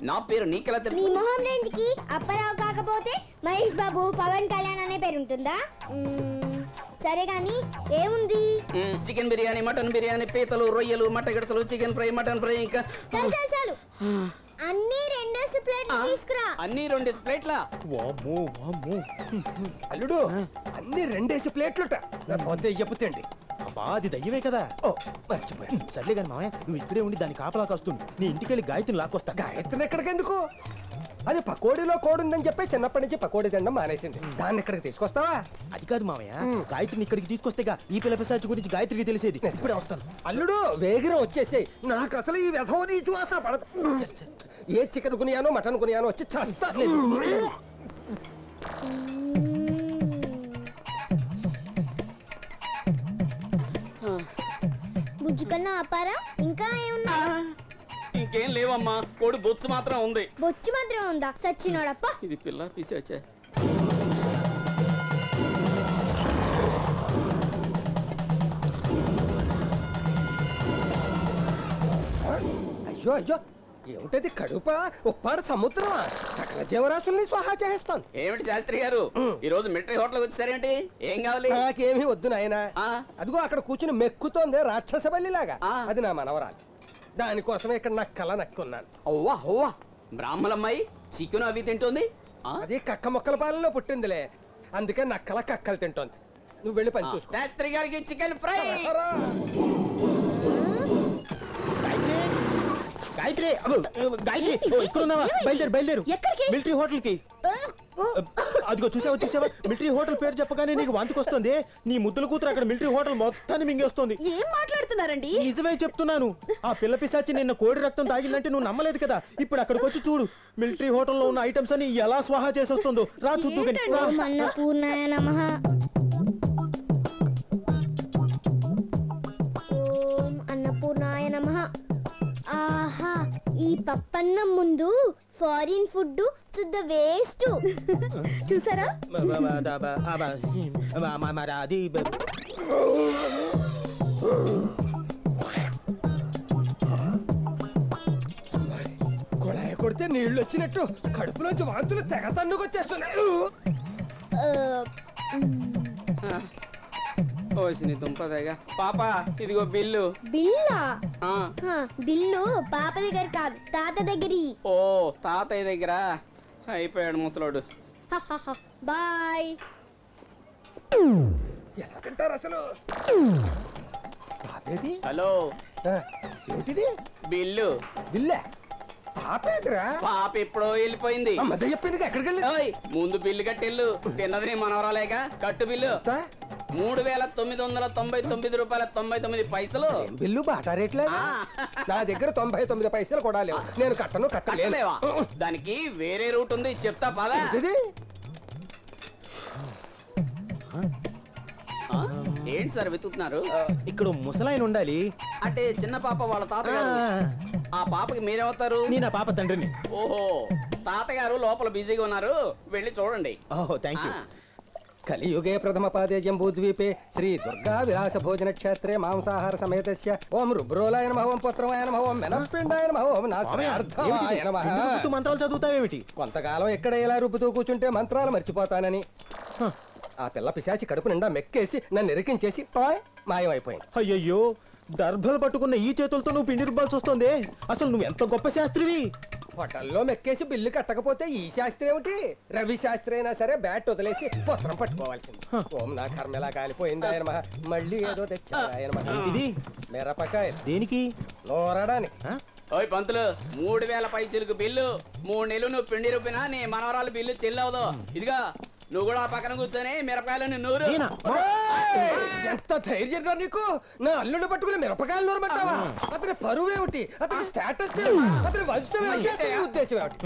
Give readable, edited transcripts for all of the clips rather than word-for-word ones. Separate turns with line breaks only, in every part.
నా పేరు నీకెలా
నీ
తెలుసు?
మొహం రేంజ్ కి అప్పారావు కాకపోతే మహేష్ బాబు, పవన్ కళ్యాణ్ అనే పేరు ఉంటుందా? సరే గాని ఏముంది?
చికెన్ బిర్యానీ, మటన్ బిర్యానీ, పీతలు, రొయ్యలు, మట్టగడసలు, చికెన్ ఫ్రై, మటన్ ఫ్రై, ఇంకా
చాలు చాలు చాలు, అన్ని 2 ప్లేట్లు తీసుకురా.
అన్ని 2 ప్లేట్ల.
అల్లుడు అన్ని 2 ప్లేట్లుట. నా పొద్దు చెప్పుతండి.
అబ్బా అది దయ్యమే కదా.
ఓ మర్చిపోయా.
సర్లే కానీ మామయ్య, నువ్వు ఇక్కడే ఉండి దాన్ని కాపలా కాస్తుంది. నీ ఇంటికి వెళ్ళి గాయత్రిని లాక్కొస్తా.
గాయత్రిని ఎక్కడికెందుకు? అది పకోడీలో కోడుందని చెప్పి చిన్నప్పటి నుంచి పకోడీ తినడం మానేసింది. దాన్ని ఇక్కడికి తీసుకొస్తావా?
అది కాదు మామయ్య, గాయత్రిని ఇక్కడికి తీసుకొస్తేగా ఈ పిల్ల పిశాచి గురించి గాయత్రికి తెలిసేది. ఇప్పుడే వస్తాను.
అల్లుడు వేగిరం వచ్చేసేయ్. నాకు అసలు ఈ వ్యధం నీచు వాసన పడదు. ఏ చికెన్ కొనియానో మటన్ కొనియానో వచ్చి చేస్తాను.
బుజ్జి కన్నా అప్పారా ఇంకా ఏమున్నా?
ఇంకేం లేవమ్మా, కోడి బొచ్చు మాత్రం ఉంది.
బొచ్చు మాత్రం ఉందా? సచ్చినోడప్ప.
ఇది పిల్ల పిశాచే.
అయ్యో అయ్యో, ఏమిటది? కడుప ఉప్పాడు సముద్రమా? సకల జీవరాశుల్ని స్వాహా చేస్తాను.
ఏమిటి శాస్త్రి గారు, ఈ రోజు మిలిటరీ హోటల్ వచ్చారేంటి? ఏం కావాలి?
నాకేమీ వద్దు నాయనా. అదిగో అక్కడ కూర్చుని మెక్కుతోంది రాక్షస బల్లిలాగా. అది నా మనవరాలు. దానికోసమే ఇక్కడ నాకు కళ నక్కున్నాను.
అవ్వా అవ్వా, బ్రాహ్మణమ్మాయి చికెన్ అవి తింటుంది.
అది కక్క మొక్కల పాలనలో పుట్టిందిలే, అందుకే నక్కల కక్కలు తింటోంది. నువ్వు వెళ్ళి పని చూసుకో.
శాస్త్రి గారికి చికెన్ ఫ్రై.
గాయత్రి, గాయత్రి ఇక్కడ ఉన్నావా? బయలుదేరు బయలుదేరు. మిలిటరీ హోటల్ కి. అదిగో చూసావా, మిలిటరీ హోటల్ పేరు చెప్పగానే నీకు వాంతికొస్తుంది. నీ ముద్దుల కూతురు అక్కడ మిలిటరీ హోటల్ మొత్తాన్ని మింగేస్తుంది.
ఏం మాట్లాడుతున్నారండి?
నిజమే చెప్తున్నాను. ఆ పిల్ల పిశాచి నిన్న కోడి రక్తం తాగిందంటే నువ్వు నమ్మలేదు కదా. ఇప్పుడు అక్కడికి వచ్చి చూడు, మిలిటరీ హోటల్లో ఉన్న ఐటమ్స్ అని ఎలా స్వాహా చేసేస్తుందో. రా చూద్దు.
ఓం అన్నపూర్ణాయ నమః. ఓం అన్నపూర్ణాయ నమః. ఆహా, ఈ పప్పన్నం ముందు ఫారిన్ ఫుడ్ శుద్ధ వేస్ట్.
చూసారా?
అది
కొళాయి కొడితే నీళ్లు వచ్చినట్టు కడుపులోంచి వాంతులు తెగ తన్నుకొచ్చేస్తున్నాయి.
ఓసిని దుంపదేగా. పాప ఇదిగో బిల్లు.
బిల్లా?
ఆ.
బిల్లు పాప దగ్గర కాదు, తాత దగ్గర.
ఓ తాతయ్య దగ్గర. అయిపోయాడు ముసలోడు.
బాయ్.
ఎలా తింటారు అసలు? పాపేది?
హలో,
ఏమిటిది?
బిల్లు.
బిల్లే? పాపేదిరా?
పాప ఎప్పుడో వెళ్ళిపోయింది.
మధ్య చెప్పింది ఎక్కడికి వెళ్ళి?
ముందు బిల్లు కట్టెళ్ళు. తిన్నది నీ మనవరాలేక. కట్టు బిల్లు. 3,999 రూపాయల 99 పైసలు.
బిల్లు బాటా రేట్లేదు. నా దగ్గర 99 పైసలు కూడా లేవు. నేను కట్టలేవా?
దానికి వేరే రూట్ ఉంది, చెప్తా పదా. ఏంటి సార్ వెతుకుతున్నారు?
ఇక్కడ ముసలాయన ఉండాలి.
అంటే చిన్న పాప వాళ్ళ తాతగారు. ఆ పాపకి మీరేమవుతారు?
నేను ఆ పాప తండ్రిని.
ఓహో, తాతగారు లోపల బిజీగా ఉన్నారు, వెళ్ళి చూడండి.
ఓహో, థ్యాంక్ యూ.
కలియుగే ప్రథమ పాదే జంబూద్వీపే శ్రీ దుర్గా విలాస భోజన క్షేత్రే మాంసాహార సమేతస్య ఓం రుబ్రోలాయ నమః, ఓం పుత్రమాయ నమః, ఓం మెనప్పిండాయ నమః, ఓం నాస్యార్థాయ నమః.
మంత్రాలు చదువుతావేమిటి?
కొంతకాలం ఎక్కడ ఇలా రుబ్బుతూ కూర్చుంటే మంత్రాలు మర్చిపోతానని. ఆ పిల్ల పిశాచి కడుపు నిండా మెక్కేసి నన్ను ఎరికించేసి మాయమైపోయింది.
అయ్యయ్యో, దర్భలు పట్టుకున్న ఈ చేతులతో నువ్వు పిండి రుబ్బాల్సి వస్తుంది. అసలు నువ్వు ఎంత గొప్ప శాస్త్రివి.
హోటల్లో మెక్కేసి బిల్లు కట్టకపోతే ఈ శాస్త్రి ఏమిటి? రవి శాస్త్రి అయినా సరే బ్యాట్ వదిలేసి పుత్రం పట్టుకోవాల్సింది. ఓం నా కర్మ ఎలా కాలిపోయింది ఆయన మహా. మళ్ళీ ఏదో తెచ్చారు ఆయన మహా.
ఇది
మిరపకాయలు.
దేనికి?
నోరడానికి.
ఓయ్ పంతులు, 3,000 పైచీలకు బిల్లు. 3 నెలలు నువ్వు పిండి రుబ్బినా నీ మనవరాలు బిల్లు చెల్లవదు. ఇదిగా నువ్వు కూడా పక్కన కూర్చొని మిరపకాయలు నూరు.
ఎంత ధైర్యంగా నీకు? నా అల్లుడు పట్టుకుని మిరపకాయలు నూరమంటావా? అతని పరువు ఏమిటి? అతని స్టేటస్ ఏమిటి? అతని వంశం ఏమిటి? ఉద్దేశం ఏమిటి?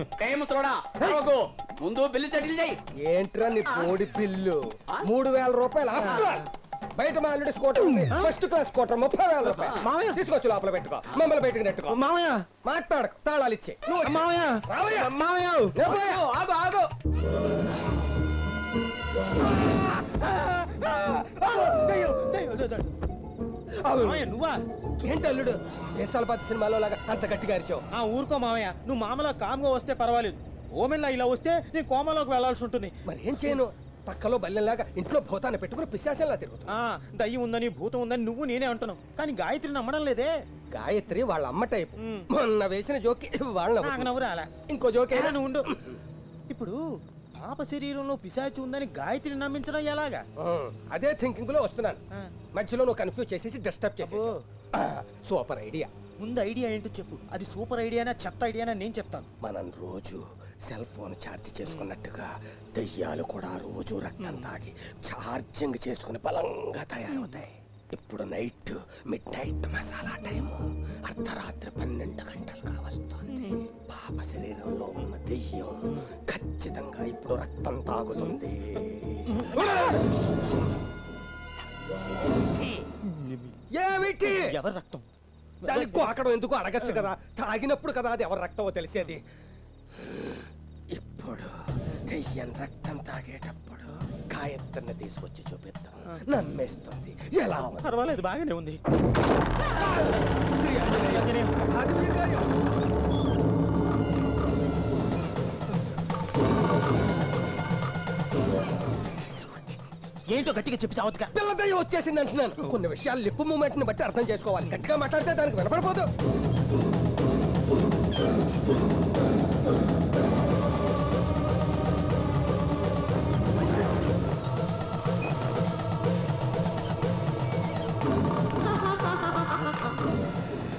ముందు బిల్లు సెటిల్ చేయి.
ఏంట్రా నీ కోడి బిల్లు? 3,000 రూపాయలు. ఆఫ్టర్ బయట మా అల్లుడి స్కూటర్ ఉంది, ఫస్ట్ క్లాస్ స్కూటర్, 30,000 రూపాయలు. తీసుకొచ్చి లోపల పెట్టుకో, మమ్మల్ని బయటకు నెట్టుకో.
మామయ్య
మాట్లాడకు, తాళాలు ఇచ్చే.
మామయ్య మామయ్య
ఆగు ఆగు.
మామయ్య నువ్వా?
ఏంటి అల్లుడు వేసాలపాతి సినిమాలో లాగా అంత గట్టిగా అరిచావు?
ఆ ఊరుకో మామయ్య, నువ్వు మామలా కామ్గా వస్తే పర్వాలేదు. ఓమెన్లా ఇలా వస్తే నీ కోమలోకి వెళ్లాల్సి ఉంటుంది.
మరి ఏం చేయను? పక్కలో బల్లెంలాగా ఇంట్లో భూతాన్ని పెట్టుకుని పిశాచంలా తిరుగుతుంది.
ఆ దయ్యం ఉందని భూతం ఉందని నువ్వు నేనే అంటున్నావు, కానీ గాయత్రి నమ్మడం లేదే.
గాయత్రి వాళ్ళ అమ్మ టైపు. మొన్న వేసిన జోకి వాళ్ళ
నాకు నవ్వు రాలా.
ఇంకో జోకే
నువ్వు ఉండు. ఇప్పుడు పాప శరీరంలో పిశాచి ఉందని గాయత్రిని నమ్మించడం ఎలాగా?
అదే థింకింగ్ లో వస్తున్నాను.
ఆ.
మధ్యలో నువ్వు కన్ఫ్యూజ్ చేసేసి డిస్టర్బ్ చేసేసి సూపర్ ఐడియా.
ముందు ఐడియా ఏంటో చెప్పు. అది సూపర్ ఐడియానా చెత్త ఐడియానా నేను చెప్తాను.
మనం రోజు సెల్ ఫోన్ ఛార్జ్ చేసుకున్నట్టుగా దెయ్యాలు కూడా రోజు రక్తం తాగి ఛార్జింగ్ చేసుకుని బలంగా తయారవుతాయి. ఇప్పుడు night mid night masala time అర్ధరాత్రి 12 గంటలుగా వస్తుంది. పాప శరీరంలో ఉన్న దెయ్యం ఖచ్చితంగా ఇప్పుడు రక్తం తాగుతుంది. ఏమిటి?
ఎవరి రక్తం?
దానికి గోకడం ఎందుకు అడగచ్చు కదా, తాగినప్పుడు కదా అది ఎవరి రక్తమో తెలిసేది. ఇప్పుడు దెయ్యం రక్తం తాగేటప్పుడు గాయత్రిని తీసుకొచ్చి చూపిద్దాం, నమ్మేస్తుంది. ఎలా ఉంది?
పర్వాలేదు, బాగానే ఉంది.
శ్రీ ఆంజనేయ ప్రభాదివ్యకాయం.
ఏంటో గట్టిగా చెప్పి చావచ్చుగా.
పిల్ల దయ్యం వచ్చేసింది అంటున్నాను. కొన్ని విషయాలు లిప్ మూమెంట్ ని బట్టి అర్థం చేసుకోవాలి. గట్టిగా మాట్లాడితే దానికి వినపడిపోదు.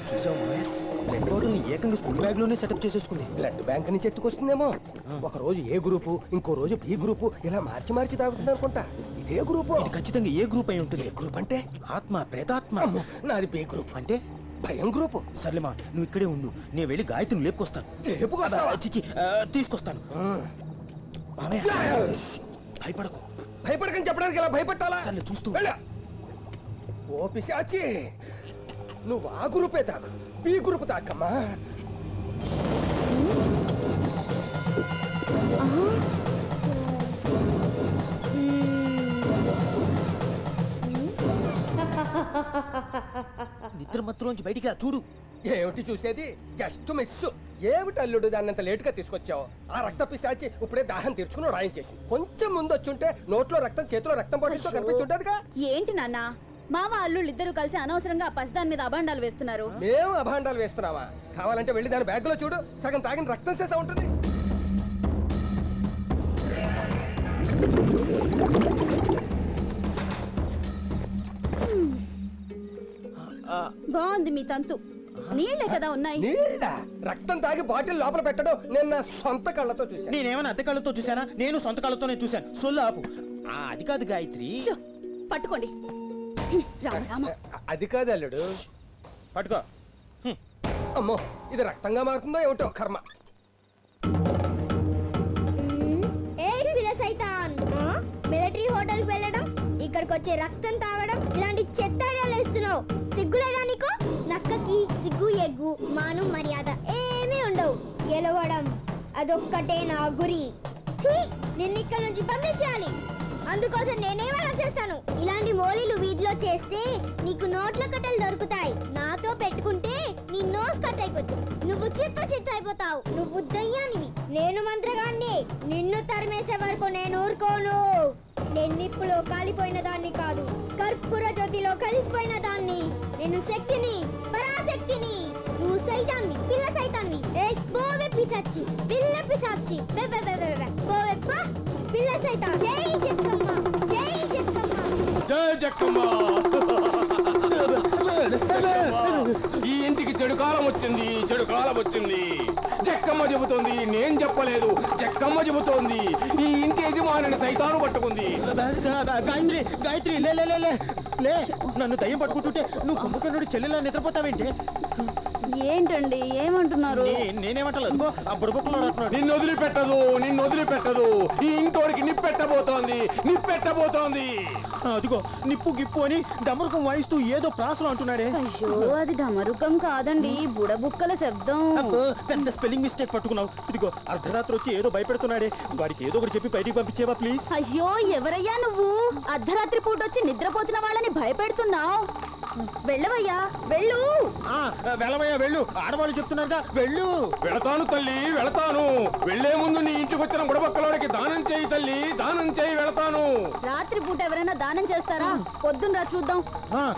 చూసావు మామయ్య, బ్లడ్ బాటిల్ని ఏకంగా స్కూల్ బ్యాగ్ లోనే సెటప్ చేసేసుకుంది.
బ్లడ్ బ్యాంక్ నుంచి ఎత్తుకొస్తుందేమో. ఒక రోజు ఏ గ్రూపు, ఇంకో రోజు బి గ్రూపు, ఇలా మార్చి మార్చి తాగుతుంది అనుకుంటా. ఇదే గ్రూపు.
ఇది ఖచ్చితంగా ఏ గ్రూప్ అయి ఉంటుంది.
ఏ గ్రూప్ అంటే?
ఆత్మ, ప్రేతాత్మ.
అమ్మో, నాది బి గ్రూప్.
అంటే
భయం గ్రూపు.
సర్లేమా, నువ్వు ఇక్కడే ఉండు, నేను వెళ్ళి గాయత్రిని లేపుకొస్తాను.
లేపుకొస్తావా?
చిచి, తీసుకొస్తాను. మామయ్య భయపడకు.
భయపడకని చెప్పడానికి ఇలా భయపట్టాలా?
సర్లే, చూస్తూ
వెళ్ళు. ఓ పిశాచి, నువ్వు ఆ గ్రూపే తాగు, బి గ్రూప్ తాకమ్మా.
నిద్ర మత్తులోంచి బయటికి రా, చూడు.
ఏమిటి చూసేది? Just miss. ఏమిటి అల్లుడు దాన్ని అంత లేటుగా తీసుకొచ్చావు? ఆ రక్త పిశాచి ఇప్పుడే దాహం తీర్చుకుని రాయించేసింది. కొంచెం ముందు వచ్చుంటే నోట్లో రక్తం, చేతిలో రక్తం పడితో కనిపించుంటదిగా.
ఏంటి నాన్న, మామ అల్లుళ్ళు ఇద్దరు కలిసి అనవసరంగా ఆ పసిదాని మీద అభాండాలు వేస్తున్నారు.
మేము అభాండాలు వేస్తున్నావా? కావాలంటే వెళ్ళి దాని బ్యాగ్ లో చూడు, సగం తాగిన రక్తం సేసా ఉంటుంది.
బాగుంది మీ తంతు. నీళ్లే కదా ఉన్నాయి.
నీళ్ళ రక్తం తాగి బాటిల్ లోపల పెట్టడం నేను నా సొంత కళ్ళతో చూశాను.
నేనేమైనా అద్దె కళ్ళతో చూసానా? నేను సొంత కళ్ళతోనే చూశాను. సొల్లు ఆపు. అది కాదు గాయత్రి.
షో, పట్టుకోండి. రామ రామ.
అది కాదు అల్లుడు.
పట్టుకో.
అమ్మో, ఇది రక్తంగా మారుతుందో ఏమిటో కర్మ.
ఏ పిల్ల సైతాన్, మిలిటరీ హోటల్ కి వెళ్ళడం, ఇక్కడికి వచ్చే రక్తం తాగడం, ఇలాంటి చెత్త ఐడియాలు ఇస్తున్నావు. సిగ్గులేదా నీకు? నక్కకి సిగ్గు, ఎగ్గు, మాను, మర్యాద ఏమీ ఉండవు. గెలవడం అదొక్కటే నా గురి. ఛీ, నిన్ను ఇక్కడ నుంచి పంపించాలి. అందుకోసం నేనేమైనా చేస్తాను. ఇలాంటి మోలీలు వీధిలో చేస్తే నీకు నోట్ల కట్టలు దొరుకుతాయి. నాతో పెట్టుకుంటే నీ నోస్ కట్ అయిపోతుంది. నువ్వు చిత్త అయిపోతావు. నువ్వు దయ్యానివి, నేను మంత్రగాన్ని. నిన్ను తరిమేసే వరకు నేను ఊరుకోను. నేను నిప్పులో కాలిపోయిన దాన్ని కాదు, కర్పూర జ్యోతిలో కలిసిపోయిన దాన్ని. నేను శక్తిని, పరాశక్తిని. నువ్వు సైతాన్వి, పిల్ల సైతాన్వి. పోవే పిశాచి, పిల్ల పిశాచి. పోవే పా, పిల్ల సైతాన్. జై జక్కమ్మ, జై జక్కమ్మ.
జై జక్కమ్మ. ఈ ఇంటికి చెడు కాలం వచ్చింది, చెడు కాలం వచ్చింది. జక్కమ్మ చెబుతోంది, నేను చెప్పలేదు. జక్కమ్మ చెబుతోంది, ఈ ఇంటి యజమానిని సైతాను పట్టుకుంది.
గాయత్రి, గాయత్రి, లే లే లే లే లే. నన్ను దయ్యం పట్టుకుంటుంటే నువ్వు కుంభకర్ణుడి చెల్లెలా నిద్రపోతావేంటి?
ఏంటండి ఏమంటున్నారు?
నేనేమంటలేదు. అదిగో ఆ బుడబుక్కలో రాస్తున్నాడు.
నిన్ను వదిలిపెట్టదు, నిన్ను వదిలిపెట్టదు. ఈ ఇంటోడికి నిప్పెట్టబోతోంది, నిప్పెట్టబోతోంది.
అదిగో నిప్పు గిప్పు అని డమరుకం వాయిస్తూ ఏదో ప్రాసలు అంటున్నాడే.
అయ్యో, అది డమరుకం కాదండి, బుడబుక్కల శబ్దం.
అబ్బో, పెద్ద స్పెల్లింగ్ మిస్టేక్ పట్టుకున్నావు. ఇదిగో అర్ధరాత్రి వచ్చి ఏదో భయపెడుతున్నాడే, వాడికి ఏదో ఒకటి చెప్పి బయటికి పంపించేవా ప్లీజ్?
అయ్యో, ఎవరయ్యా నువ్వు? అర్ధరాత్రి పూట వచ్చి నిద్రపోతున్న వాళ్ళని భయపెడుతున్నావు. వెళ్ళవయ్యా వెళ్ళు.
ఆ, వెళ్ళవయ్యా వెళ్ళు, ఆడవాళ్ళు చెప్తున్నారుగా వెళ్ళు.
వెళతాను తల్లి వెళతాను. వెళ్లే ముందు నీ ఇంటికి వచ్చిన బుడబక్కలోడికి దానం చేయి తల్లి, దానం చేయి వెళతాను.
రాత్రి పూట ఎవరైనా దానం చేస్తారా? పొద్దున్న రా చూద్దాం.
ఆ,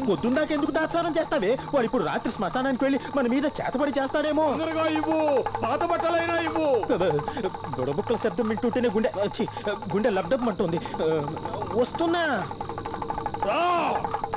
పొద్దున్న దాకా ఎందుకు దాచారం చేస్తావే? వాడు ఇప్పుడు రాత్రి శ్మశానానికి వెళ్ళి మన మీద చేతబడి చేస్తాడేమో.
తొందరగా ఇవ్వు, పాత బట్టలైనా ఇవ్వు.
బుడబుక్కల శబ్దం వింటుంటేనే గుండె లబ్డబ్మంటుంది. వస్తున్నా.
రా